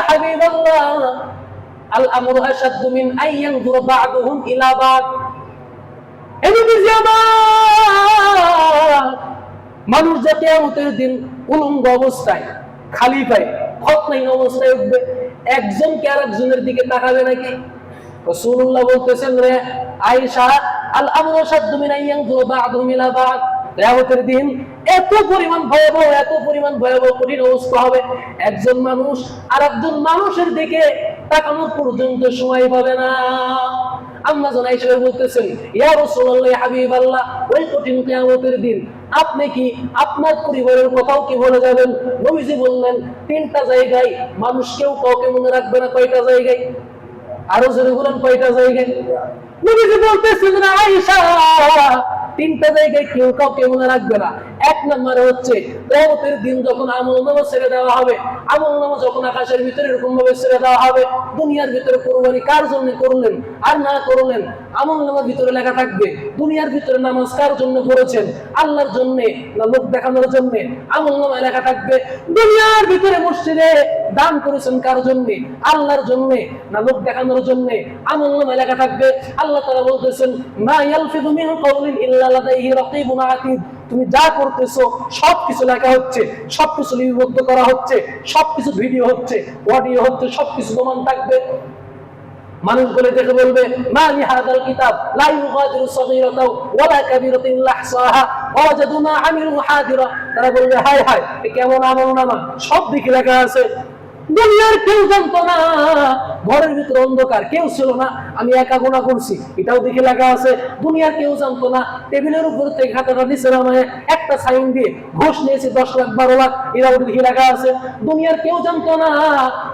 হাবিবাল্লাহ আল আমরু আশাদ্দু মিন আন ইয়ানজুরা বা'দুহুম ইলা বা'দ। মানুষ যে কিয়ামতের দিন উলঙ্গ অবস্থায়, খালি পায়ে, খতনাহীন অবস্থায় উঠবে, একজন কি আরেকজনের দিকে তাকাবে নাকি? রাসূলুল্লাহ বলতেছেন, রে আয়েশা, আল আমরু আশাদ্দু মিন আন ইয়ানজুরা বা'দুহুম ইলা বা'দ। কিয়ামতের দিন এত পরিমাণ ভয়াবহ কঠিন অবস্থা হবে, একজন মানুষ আরেকজন মানুষের দিকে তাকানোর পর্যন্ত সময় পাবে না। আম্মা জান আয়েশা বলতেছেন, ইয়া রাসূলুল্লাহ, ইয়া হাবিবাল্লাহ, ওই কঠিন কিয়ামতের দিন আপনি কি আপনার পরিবারের কথাও কি বলে যাবেন? নবীজি বললেন, তিনটা জায়গায় মানুষ কেউ কাউকে মনে রাখবে না। কয়টা জায়গায়? আরো জোরে বলেন, কয়টা জায়গায়? নবীজি বলতেছেন, আয়েশা, তিনটা জায়গায় কেউ কাউকে মনে রাখবে না। এক নম্বরে হচ্ছে কিয়ামতের দিন যখন আমলনামা ছেড়ে দেওয়া হবে, আমলনামা যখন আকাশের ভিতরে এরকম ভাবে ছেড়ে দেওয়া হবে, দুনিয়ার ভিতরে কুরবানি কার জন্য করলেন আর না করলেন আমলনামার ভিতরে লেখা থাকবে। দুনিয়ার ভিতরে নামাজ কার জন্য করেছেন, আল্লাহর জন্য না লোক দেখানোর জন্য, আমলনামায় লেখা থাকবে। দুনিয়ার ভিতরে মসজিদে দান করেছেন কার জন্য, আল্লাহর জন্য না লোক দেখানোর জন্য, আমলনামায় লেখা থাকবে। আল্লাহ তাআলা বলতেছেন, মা ইয়ালফিযু মিন কাওলিন ইল্লা লাদাইহি রাকীবুন আতীদ। তুমি যা করতেছো সবকিছু লেখা হচ্ছে, সবকিছু লিপিবদ্ধ করা হচ্ছে, সবকিছু ভিডিও হচ্ছে, অডিও হচ্ছে, সবকিছু প্রমাণ থাকবে। মানুষ বলে দেখে বলবে, মা লিহাদাল কিতাব লা ইউগাদিরু সাগীরাতাও ওয়ালা কাবীরাতান ইল্লা আহসাহা ওয়া ওয়াজাদু মা আমিলু হাদিরা। তারা বলবে, হায় হায়, এ কেমন আমলনামা, সব দিকে লেখা আছে। দুনিয়ার কেউ জানতো না, ঘরের ভিতরে অন্ধকার, কেউ ছিল না, আমি একা গুনাহ করছি, এটাও দেখে লেখা আছে। দুনিয়ার কেউ জানতো না, টেবিলের উপর থেকে খাতাটা নিচে নামায় একটা সাইন দিয়ে ঘুষ নিয়েছি 10 লাখ 12 লাখ, এটাও দেখে লেখা আছে। দুনিয়ার কেউ জানতো না,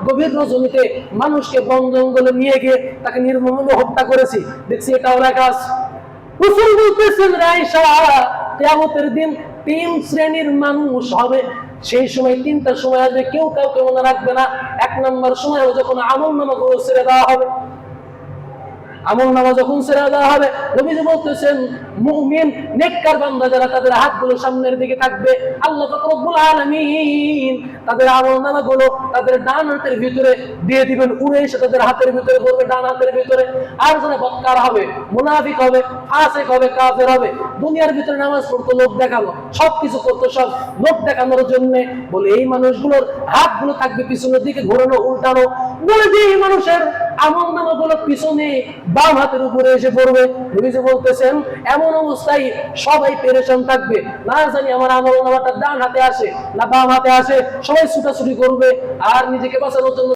গভীর রজনীতে মানুষকে বন জঙ্গলে নিয়ে গিয়ে তাকে নির্মমভাবে হত্যা করেছি, দেখছি, এটাও লেখা আছে। রাসূল বলতেছেন, আয়েশা, কিয়ামতের দিন তিন শ্রেণীর মানুষ হবে। সেই সময় তিনটা সময় আসবে, কেউ কাউকে মনে রাখবে না। এক নম্বর সময় হবে যখন আমলনামা গুলো ছেড়ে দেওয়া হবে। আমলনামা যখন ছেড়ে দেওয়া হবে, নবীজি বলতেছেন, মুমিন নেককার বান্দা যারা, তাদের হাতগুলো সামনের দিকে থাকবে। আল্লাহ পাক রব্বুল আলামিন তাদের আমলনামাগুলো তাদের ডান হাতের ভিতরে দিয়ে দিবেন, উড়ে এসে তাদের হাতের ভিতরে পড়বে, ডান হাতের ভিতরে। আর যারা বদকার হবে, মুনাফিক হবে, ফাসিক হবে, কাফের হবে, দুনিয়ার ভিতরে নামাজ পড়তো লোক দেখানো, সবকিছু করতো সব লোক দেখানোর জন্য, বলে এই মানুষগুলোর হাতগুলো থাকবে পিছনের দিকে ঘোরানো, উল্টানো। বলে যে এই মানুষের আমলনামাগুলো পিছনে বাম হাতের উপরে এসে পড়বে। নবীজি বলতেছেন, এমন অবস্থায় সবাই পেরেশান থাকবে, না জানি আমার আমলনামাটা ডান হাতে আসে না বাম হাতে আসে, সবাই ছুটাছুটি করবে আর নিজেকে বাঁচানোর জন্য